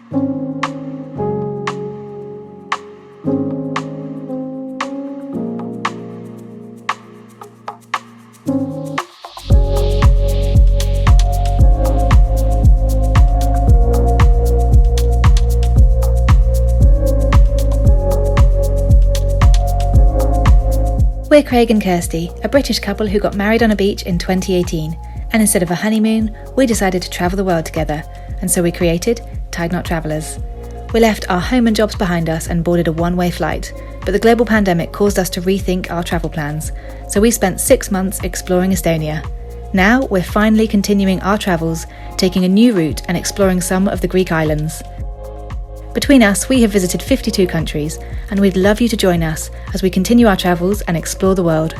We're Craig and Kirsty, a British couple who got married on a beach in 2018, and instead of a honeymoon, we decided to travel the world together, and so we created Tide Knot Travellers. We left our home and jobs behind us and boarded a one-way flight, but the global pandemic caused us to rethink our travel plans, so we spent 6 months exploring Estonia. Now we're finally continuing our travels, taking a new route and exploring some of the Greek islands. Between us, we have visited 52 countries, and we'd love you to join us as we continue our travels and explore the world.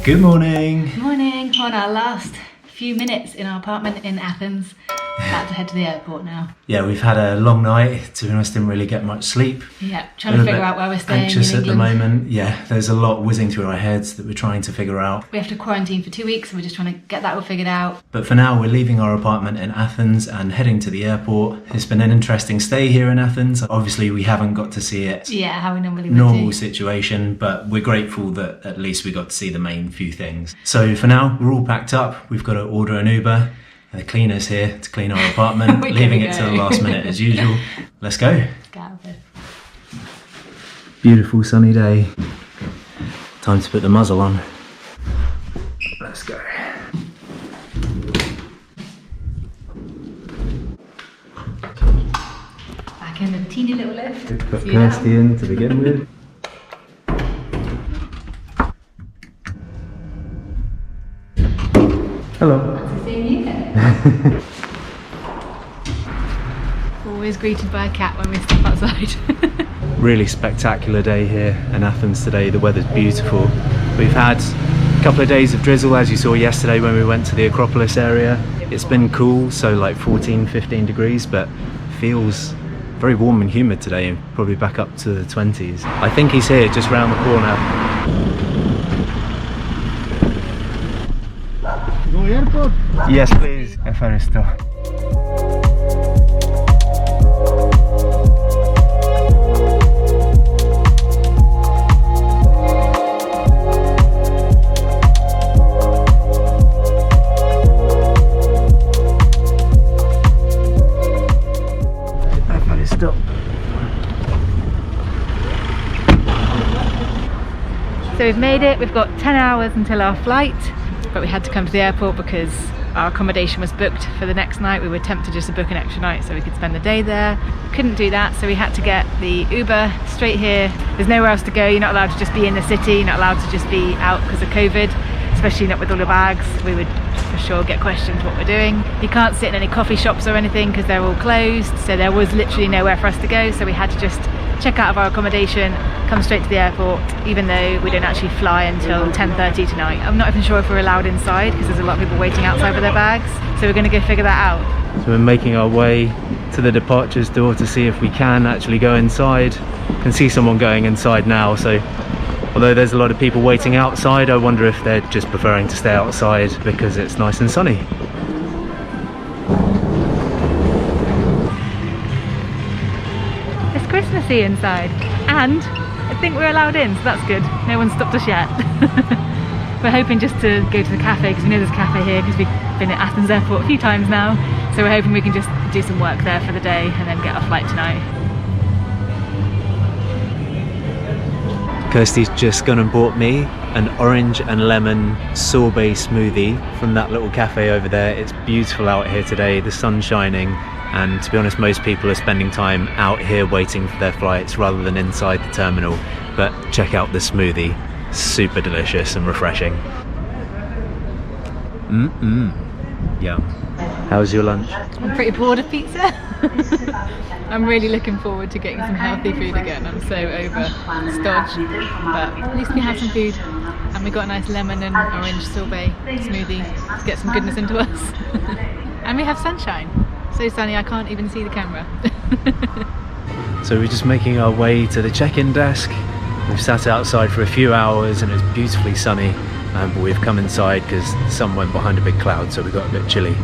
Good morning. Morning. On our last few minutes in our apartment in Athens. About to head to the airport now. Yeah, we've had a long night. To be honest, didn't really get much sleep. Yeah, trying to figure out where we're staying. Anxious in at the moment. Yeah, there's a lot whizzing through our heads that we're trying to figure out. We have to quarantine for 2 weeks, and we're just trying to get that all figured out. But for now, we're leaving our apartment in Athens and heading to the airport. It's been an interesting stay here in Athens. Obviously, we haven't got to see it. Yeah, how we normally would Normal do. situation, but we're grateful that at least we got to see the main few things. So for now, we're all packed up. We've got to order an Uber. The cleaner's here to clean our apartment, leaving it to the last minute as usual. Let's go. Beautiful sunny day. Time to put the muzzle on. Let's go. Back in the teeny little lift. Put Kirsty in to begin with. Hello. Always greeted by a cat when we step outside. Really spectacular day here in Athens today. The weather's beautiful. We've had a couple of days of drizzle, as you saw yesterday when we went to the Acropolis area. It's been cool, so like 14-15 degrees, but feels very warm and humid today, and probably back up to the 20s. I think he's here just round the corner. Airport? Yes, please. Efaristo. Efaristo. So we've made it. We've got 10 hours until our flight. But we had to come to the airport because our accommodation was booked for the next night. We were tempted just to book an extra night so we could spend the day there. Couldn't do that, so we had to get the Uber straight here. There's nowhere else to go. You're not allowed to just be in the city. You're not allowed to just be out because of COVID, especially not with all the bags. We would for sure get questioned what we're doing. You can't sit in any coffee shops or anything because they're all closed, so there was literally nowhere for us to go, so we had to just check out of our accommodation, come straight to the airport, even though we don't actually fly until 10:30 tonight. I'm not even sure if we're allowed inside because there's a lot of people waiting outside with their bags, so we're going to go figure that out. So we're making our way to the departures door to see if we can actually go inside. Can see someone going inside now, so although there's a lot of people waiting outside, I wonder if they're just preferring to stay outside because it's nice and sunny. It's Christmassy inside, and I think we're allowed in, so that's good. No one stopped us yet. We're hoping just to go to the cafe because we know there's a cafe here because we've been at Athens airport a few times now, so we're hoping we can just do some work there for the day and then get our flight tonight. Kirsty's just gone and bought me an orange and lemon sorbet smoothie from that little cafe over there. It's beautiful out here today, the sun's shining, and to be honest, most people are spending time out here waiting for their flights rather than inside the terminal. But check out this smoothie, super delicious and refreshing. Yeah. How's your lunch? I'm pretty bored of pizza. I'm really looking forward to getting some healthy food again. I'm so over stodge, but at least we have some food, and we got a nice lemon and orange sorbet smoothie to get some goodness into us. And we have sunshine, So sunny I can't even see the camera. So we're just making our way to the check-in desk. We've sat outside for a few hours and it's beautifully sunny, but we've come inside because the sun went behind a big cloud, so we got a bit chilly.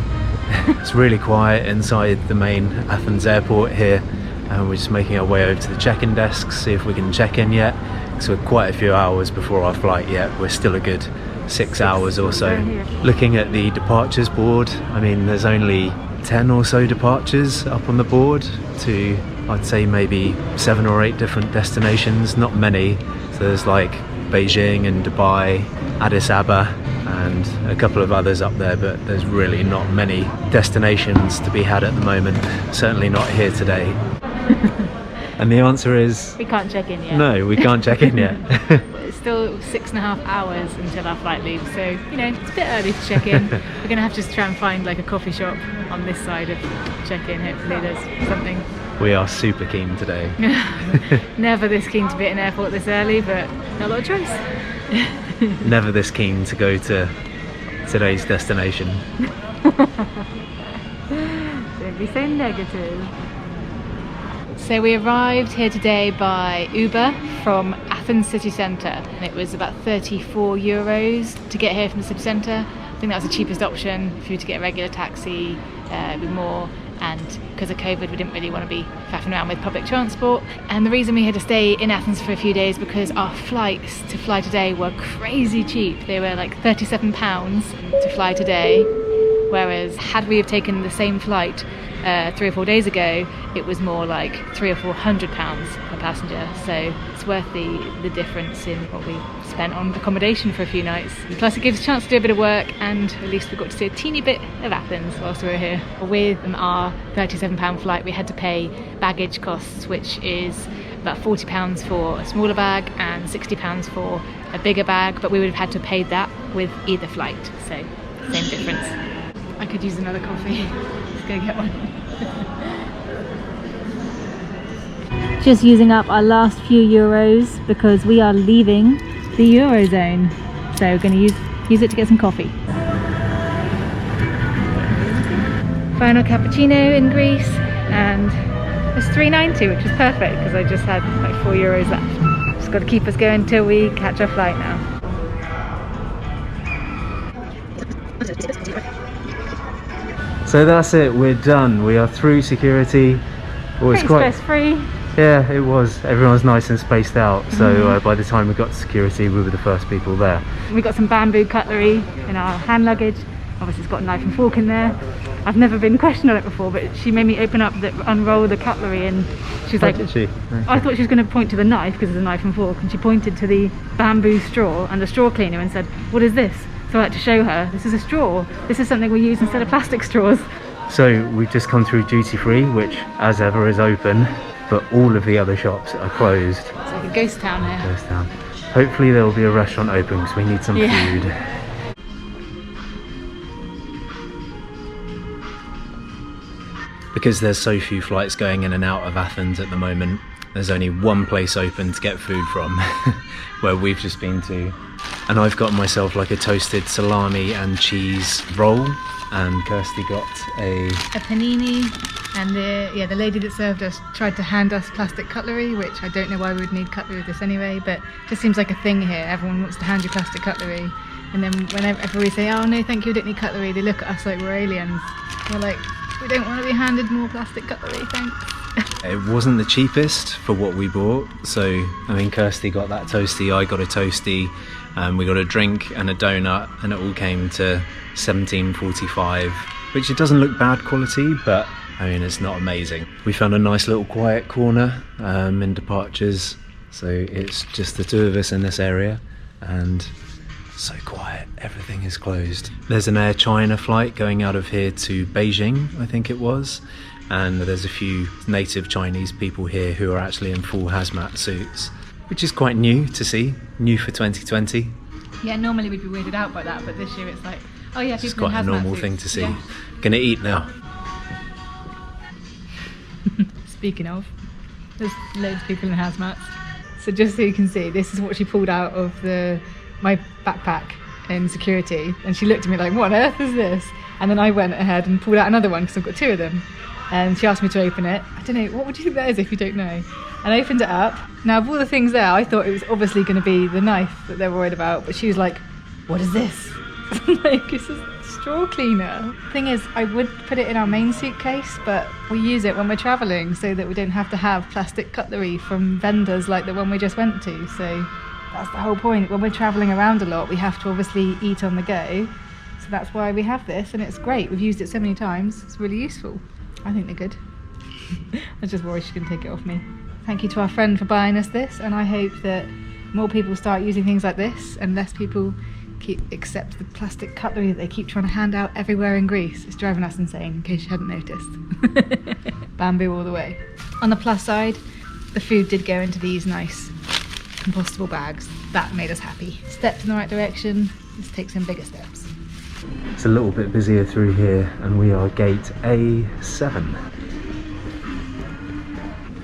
It's really quiet inside the main Athens airport here, and we're just making our way over to the check-in desk, see if we can check in yet. So we're quite a few hours before our flight yet. We're still a good 6 hours or so. Looking at the departures board, I mean there's only 10 or so departures up on the board to, I'd say, maybe 7 or 8 different destinations, not many. So there's like Beijing and Dubai, Addis Ababa and a couple of others up there, but there's really not many destinations to be had at the moment, certainly not here today. And the answer is... we can't check in yet. No, we can't check in yet. It's still 6.5 hours until our flight leaves, so you know, it's a bit early to check in. We're gonna have to try and find like a coffee shop on this side of check-in. Hopefully there's something. We are super keen today. Never this keen to be at an airport this early, but not a lot of choice. Never this keen to go to today's destination. Don't be so negative. So we arrived here today by Uber from Athens city centre, and it was about 34 euros to get here from the city centre. I think that was the cheapest option. If you were to get a regular taxi, it'd be more, and because of COVID we didn't really want to be faffing around with public transport. And the reason we had to stay in Athens for a few days because our flights to fly today were crazy cheap. They were like £37 to fly today, whereas had we have taken the same flight 3 or 4 days ago, it was more like £300 or £400 per passenger. So it's worth the difference in what we spent on accommodation for a few nights. Plus it gives us a chance to do a bit of work, and at least we got to see a teeny bit of Athens whilst we were here. With our £37 flight we had to pay baggage costs, which is about £40 for a smaller bag and £60 for a bigger bag, but we would have had to pay that with either flight, so same difference. I could use another coffee. Let's go get one. Just using up our last few euros because we are leaving the Eurozone. So we're going to use it to get some coffee. Final cappuccino in Greece, and it's £3.90, which is perfect because I just had like €4 left. Just got to keep us going till we catch our flight now. So that's it, we're done. We are through security. Pretty stress-free. Yeah, it was. Everyone was nice and spaced out. So by the time we got to security, we were the first people there. We got some bamboo cutlery in our hand luggage. Obviously it's got a knife and fork in there. I've never been questioned on it before, but she made me unroll the cutlery, and she's like, did she? Okay. I thought she was going to point to the knife because it's a knife and fork, and she pointed to the bamboo straw and the straw cleaner and said, what is this? So I had to show her, this is a straw. This is something we use instead of plastic straws. So we've just come through duty free, which as ever is open, but all of the other shops are closed. It's like a ghost town here. Ghost town. Hopefully there will be a restaurant open because we need some food. Because there's so few flights going in and out of Athens at the moment, there's only one place open to get food from, where we've just been to. And I've got myself like a toasted salami and cheese roll, and Kirsty got a panini, and the lady that served us tried to hand us plastic cutlery, which I don't know why we would need cutlery with this anyway, but it just seems like a thing here. Everyone wants to hand you plastic cutlery, and then whenever we say, oh no thank you, I don't need cutlery, they look at us like we're aliens. We're like, we don't want to be handed more plastic cutlery, thanks. It wasn't the cheapest for what we bought, so I mean Kirsty got that toasty, I got a toasty, we got a drink and a donut, and it all came to $17.45, which it doesn't look bad quality, but I mean it's not amazing. We found a nice little quiet corner in departures, so it's just the two of us in this area, and so quiet, everything is closed. There's an Air China flight going out of here to Beijing, I think it was, and there's a few native Chinese people here who are actually in full hazmat suits, which is quite new to see, new for 2020. Yeah, normally we'd be weirded out by that, but this year it's like, oh yeah, it's people in hazmat quite a normal suits. thing to see. Yeah. Gonna eat now. Speaking of, there's loads of people in hazmats. So just so you can see, this is what she pulled out of my backpack in security, and she looked at me like, what on earth is this? And then I went ahead and pulled out another one because I've got 2 of them. And she asked me to open it. I don't know, what would you think that is if you don't know? And I opened it up. Now, of all the things there, I thought it was obviously going to be the knife that they were worried about. But she was like, what is this? Like, it's a straw cleaner. Thing is, I would put it in our main suitcase, but we use it when we're travelling so that we don't have to have plastic cutlery from vendors like the one we just went to. So that's the whole point. When we're travelling around a lot, we have to obviously eat on the go. So that's why we have this, and it's great. We've used it so many times. It's really useful. I think they're good. I was just worried she couldn't take it off me. Thank you to our friend for buying us this, and I hope that more people start using things like this and less people accept the plastic cutlery that they keep trying to hand out everywhere in Greece. It's driving us insane, in case you hadn't noticed. Bamboo all the way. On the plus side, the food did go into these nice compostable bags. That made us happy. Stepped in the right direction. Let's take some bigger steps. It's a little bit busier through here, and we are gate A7.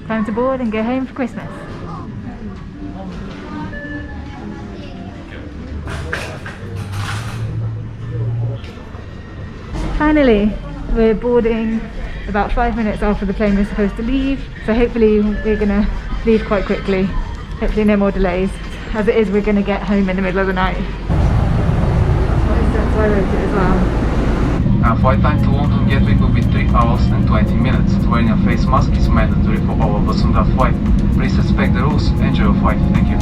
Time to board and go home for Christmas. Finally, we're boarding about 5 minutes after the plane was supposed to leave, so hopefully we're going to leave quite quickly. Hopefully no more delays. As it is, we're going to get home in the middle of the night. So I wrote it as well. Flight time to London Gatwick will be 3 hours and 20 minutes. Wearing a face mask is mandatory for all of us on that flight. Please respect the rules. Enjoy your flight. Thank you.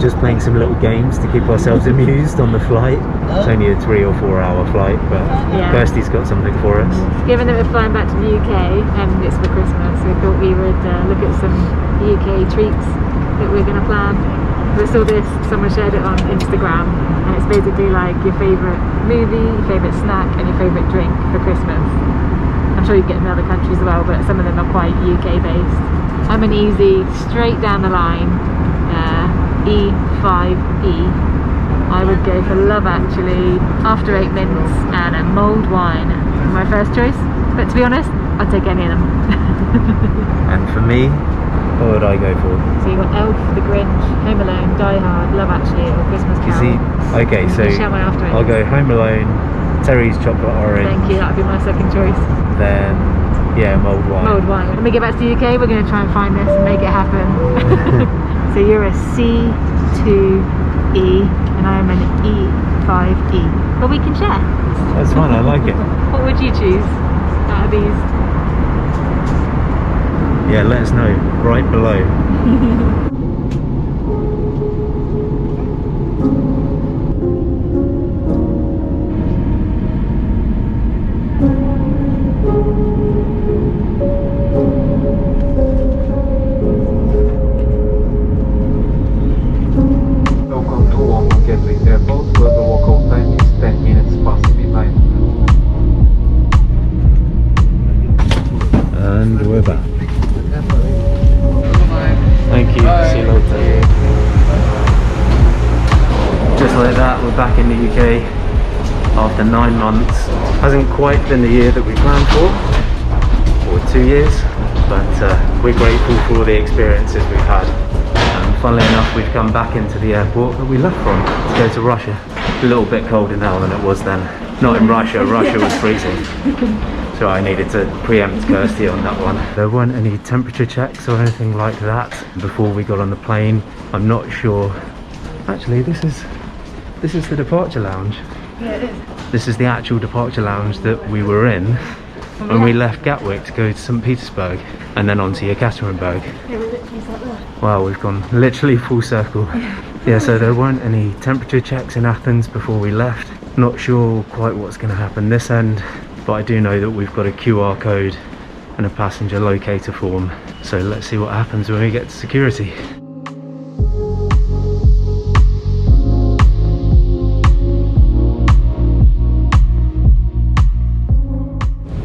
Just playing some little games to keep ourselves amused on the flight. It's only a 3 or 4 hour flight, but Yeah. Kirsty's got something for us. Given that we're flying back to the UK and it's for Christmas, we thought we would look at some UK treats that we're going to plan. We saw this, someone shared it on Instagram, and it's basically like your favourite movie, your favourite snack and your favourite drink for Christmas. I'm sure you get in other countries as well, but some of them are quite UK based. I'm an easy, straight down the line, E5E. I would go for Love Actually, After 8 Minutes and a mulled wine. My first choice, but to be honest, I'd take any of them. And for me, what would I go for? So you've got Elf, The Grinch, Home Alone, Die Hard, Love Actually or Christmas You Carol. see, okay, so You shall my After 8 I'll go Home Alone, Terry's Chocolate Orange, Thank you, that would be my second choice. then yeah, mulled wine. Mulled wine. When we get back to the UK, we're going to try and find this and make it happen. So you're a C2E and I'm an E5E. But we can share. That's fun, I like it. What would you choose out of these? Yeah, let us know right below. Welcome to Onboard Gatwick Airport, where the local time is 10 minutes past midnight. And we're back. Thank you. See you later. Just like that, we're back in the UK after 9 months. Hasn't quite been the year that we planned for, or 2 years, but we're grateful for all the experiences we've had. And funnily enough, we've come back into the airport that we left from to go to Russia. A little bit colder now than it was then. Not in Russia, Russia was freezing. So I needed to preempt Kirsty on that one. There weren't any temperature checks or anything like that before we got on the plane. I'm not sure. Actually, this is the departure lounge. Yeah, it is. This is the actual departure lounge that we were in when we left Gatwick to go to St. Petersburg and then on to Yekaterinburg. Yeah, we're literally sat there. Wow, we've gone literally full circle. Yeah, so there weren't any temperature checks in Athens before we left. Not sure quite what's going to happen this end, but I do know that we've got a QR code and a passenger locator form. So let's see what happens when we get to security.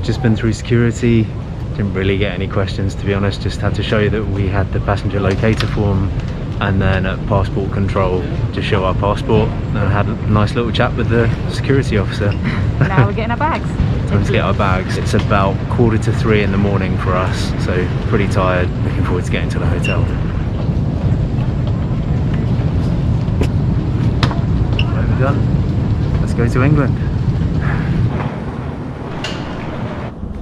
Just been through security, didn't really get any questions to be honest, just had to show that we had the passenger locator form, and then at passport control to show our passport, and I had a nice little chat with the security officer. Now we're getting our bags. Time to get our bags. It's about 2:45 in the morning for us, so pretty tired, looking forward to getting to the hotel. Right, we're done. Let's go to England.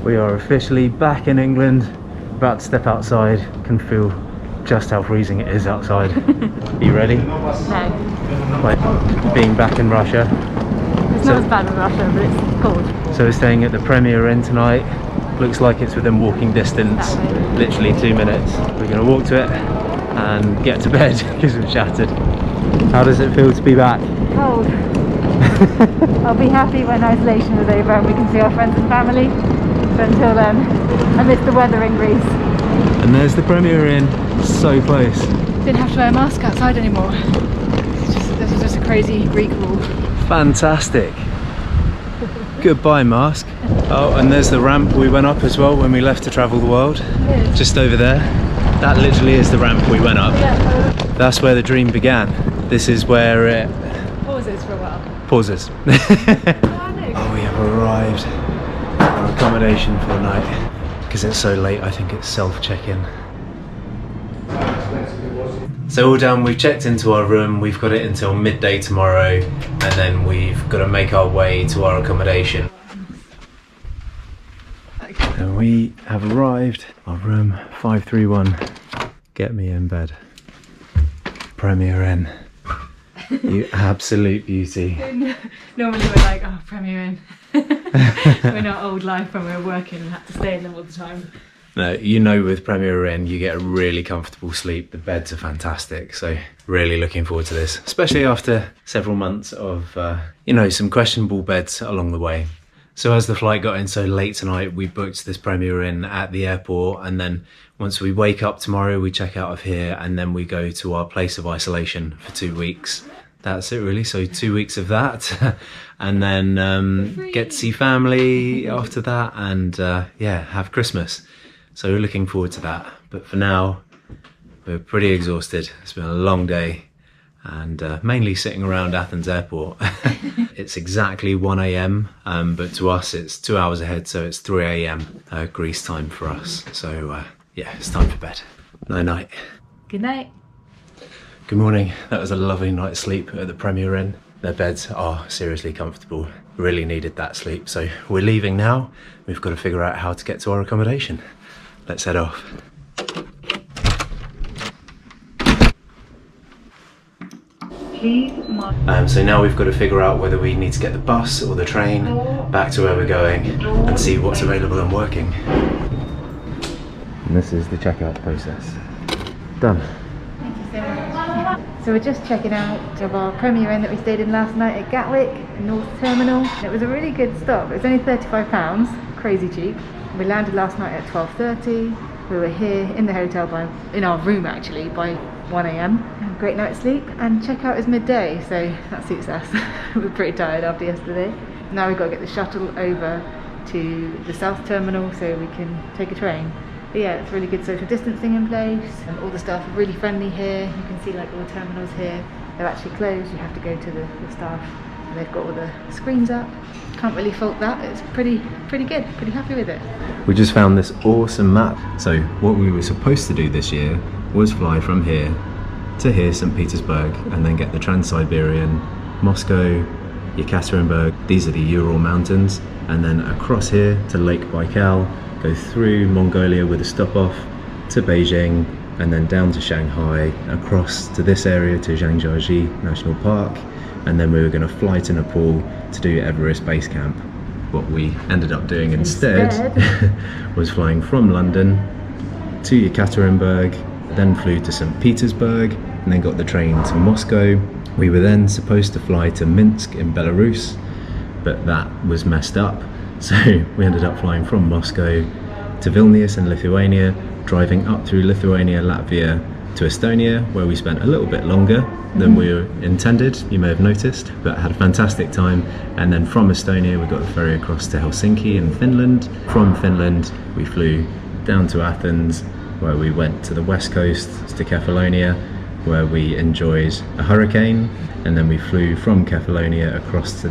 We are officially back in England, about to step outside, can feel just how freezing it is outside. Are you ready? No. Like being back in Russia. It's not as bad in Russia, but it's cold. So we're staying at the Premier Inn tonight. Looks like it's within walking distance, literally 2 minutes. We're going to walk to it and get to bed because we're shattered. How does it feel to be back? Cold. I'll be happy when isolation is over and we can see our friends and family. But until then, I miss the weather in Greece. And there's the Premier Inn, so close. Didn't have to wear a mask outside anymore. This was just a crazy Greek rule. Fantastic. Goodbye mask. Oh, and there's the ramp we went up as well when we left to travel the world. Just over there. That literally is the ramp we went up. That's where the dream began. This is where it pauses for a while. Pauses. Oh, we have arrived at our accommodation for the night. Because it's so late, I think it's self-check-in. So all done, we've checked into our room, we've got it until midday tomorrow, and then we've got to make our way to our accommodation. And we have arrived, our room 531. Get me in bed. Premier Inn. You absolute beauty. Normally we're like, oh, Premier Inn. We're not old life when we were working and had to stay in them all the time. No, you know with Premier Inn you get a really comfortable sleep. The beds are fantastic, so really looking forward to this, especially after several months of some questionable beds along the way. So as the flight got in so late tonight, we booked this Premier Inn at the airport, and then once we wake up tomorrow we check out of here and then we go to our place of isolation for 2 weeks. That's it really, so 2 weeks of that and then get to see family after that, and have Christmas. So we're looking forward to that, but for now we're pretty exhausted. It's been a long day and mainly sitting around Athens airport. It's exactly 1 AM, but to us it's 2 hours ahead, so it's 3 AM Greece time for us. So it's time for bed. Night night. Good night. Good morning. That was a lovely night's sleep at the Premier Inn. Their beds are seriously comfortable. Really needed that sleep. So we're leaving now. We've got to figure out how to get to our accommodation. Let's head off. So now we've got to figure out whether we need to get the bus or the train back to where we're going and see what's available and working. And this is the checkout process. Done. Thank you so much. So we're just checking out of our Premier Inn that we stayed in last night at Gatwick, North Terminal. It was a really good stop. It was only £35, crazy cheap. We landed last night at 12:30. We were here in the hotel in our room actually by 1 AM. Great night's sleep, and checkout is midday, so that suits us. We're pretty tired after yesterday. Now we've got to get the shuttle over to the South Terminal so we can take a train. But yeah, it's really good social distancing in place, and all the staff are really friendly here. You can see like all the terminals here. They're actually closed. You have to go to the staff, and they've got all the screens up. Can't really fault that. It's pretty good. Pretty happy with it. We just found this awesome map. So what we were supposed to do this year was fly from here to here, St. Petersburg, and then get the Trans-Siberian, Moscow, Yekaterinburg. These are the Ural Mountains, and then across here to Lake Baikal, go through Mongolia with a stop off to Beijing, and then down to Shanghai, across to this area to Zhangjiajie National Park, and then we were going to fly to Nepal to do Everest Base Camp. What we ended up doing instead was flying from London to Yekaterinburg, then flew to St. Petersburg, and then got the train to Moscow. We were then supposed to fly to Minsk in Belarus, but that was messed up. So we ended up flying from Moscow to Vilnius in Lithuania, driving up through Lithuania, Latvia to Estonia, where we spent a little bit longer than we intended, you may have noticed, but had a fantastic time. And then from Estonia we got the ferry across to Helsinki in Finland. From Finland we flew down to Athens, where we went to the west coast to Kefalonia, where we enjoyed a hurricane, and then we flew from Kefalonia across to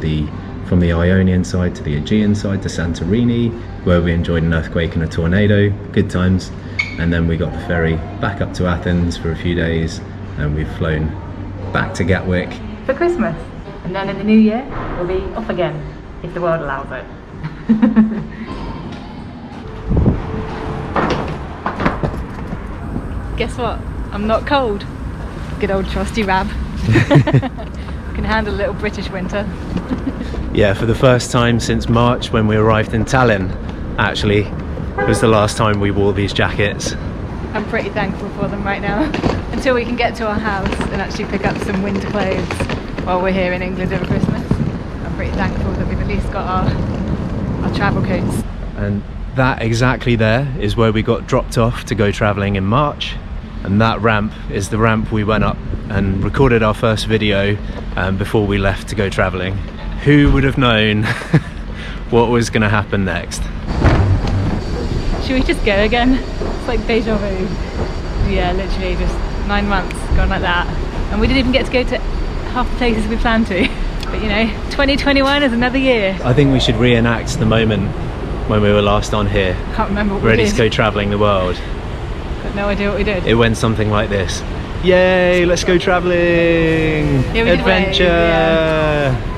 from the Ionian side to the Aegean side to Santorini, where we enjoyed an earthquake and a tornado. Good times. And then we got the ferry back up to Athens for a few days, and we've flown back to Gatwick for Christmas, and then in the new year we'll be off again, if the world allows it. Guess what? I'm not cold. Good old trusty Rab. Can handle a little British winter. Yeah, for the first time since March, when we arrived in Tallinn, actually, it was the last time we wore these jackets. I'm pretty thankful for them right now, until we can get to our house and actually pick up some winter clothes while we're here in England over Christmas. I'm pretty thankful that we've at least got our travel coats. And that exactly there is where we got dropped off to go travelling in March, and that ramp is the ramp we went up and recorded our first video before we left to go travelling. Who would have known what was going to happen next? Should we just go again? It's like deja vu. Yeah, literally just 9 months gone like that, and we didn't even get to go to half the places we planned to. But you know, 2021 is another year. I think we should reenact the moment when we were last on here. Can't remember what we ready did. to go travelling the world. Got no idea what we did. It went something like this. Yay, let's go travelling! Yeah, we did Adventure! Yeah.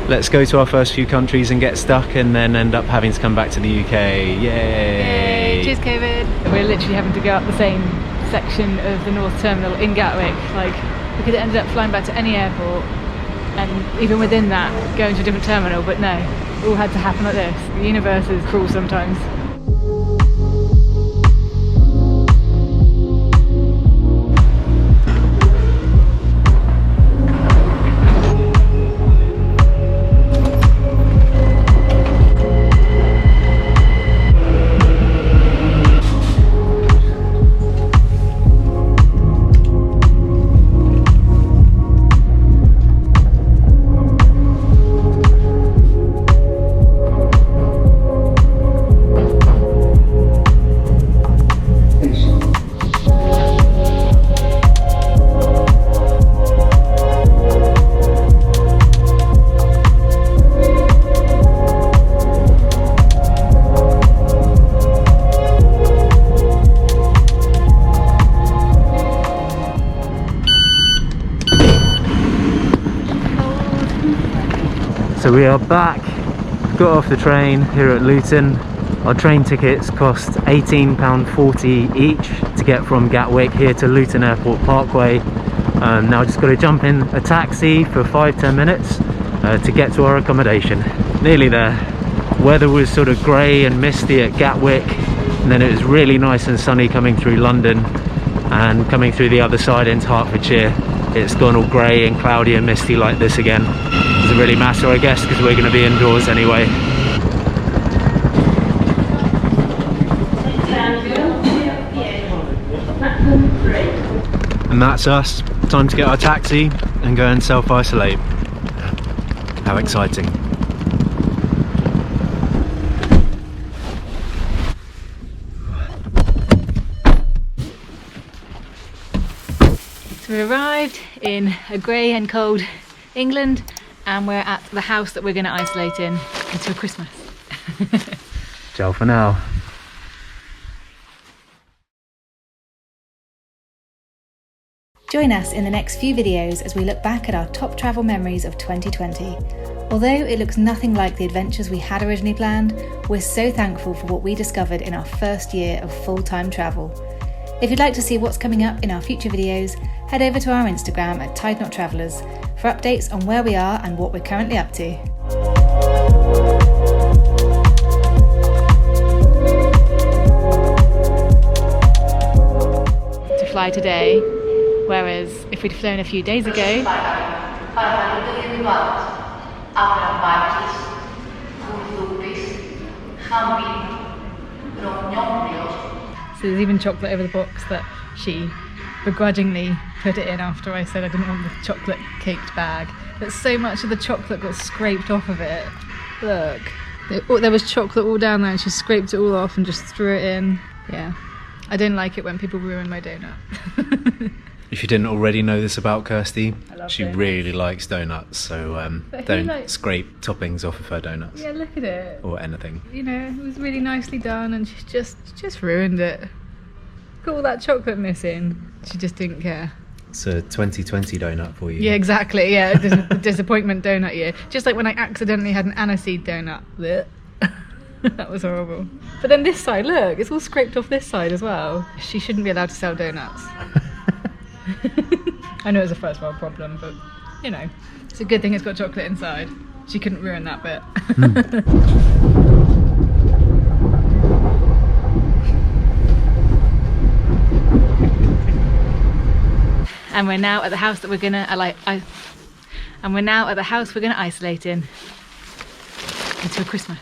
Let's go to our first few countries and get stuck, and then end up having to come back to the UK. Yay! Yay! Cheers, COVID! We're literally having to go up the same section of the North Terminal in Gatwick. Like, we could have ended up flying back to any airport, and even within that, going to a different terminal, but no, it all had to happen like this. The universe is cruel sometimes. So we are back, got off the train here at Luton. Our train tickets cost £18.40 each to get from Gatwick here to Luton Airport Parkway. Now just got to jump in a taxi for 5-10 minutes to get to our accommodation. Nearly there. Weather was sort of grey and misty at Gatwick, and then it was really nice and sunny coming through London, and coming through the other side into Hertfordshire it's gone all grey and cloudy and misty like this again. Doesn't really matter, I guess, because we're going to be indoors anyway. And that's us. Time to get our taxi and go and self-isolate. How exciting. So we arrived in a grey and cold England, and we're at the house that we're going to isolate in until Christmas. Ciao for now. Join us in the next few videos as we look back at our top travel memories of 2020. Although it looks nothing like the adventures we had originally planned, we're so thankful for what we discovered in our first year of full-time travel. If you'd like to see what's coming up in our future videos, head over to our Instagram at Tide Knot Travellers for updates on where we are and what we're currently up to. To fly today, whereas if we'd flown a few days ago, so there's even chocolate over the box that she begrudgingly put it in after I said I didn't want the chocolate caked bag. But so much of the chocolate got scraped off of it. Look, there was chocolate all down there and she scraped it all off and just threw it in. Yeah, I don't like it when people ruin my donut. If you didn't already know this about Kirsty, she donuts. really likes donuts, so don't scrape toppings off of her donuts. Yeah, look at it. Or anything. You know, it was really nicely done and she just ruined it. Got all that chocolate missing. She just didn't care. It's a 2020 donut for you. Yeah, exactly. Yeah, disappointment donut year. Just like when I accidentally had an aniseed donut. Blech. That was horrible. But then this side, look, it's all scraped off this side as well. She shouldn't be allowed to sell donuts. I know it's a first world problem, but you know, it's a good thing it's got chocolate inside. She couldn't ruin that bit. And we're now at the house that we're gonna isolate in into a Christmas.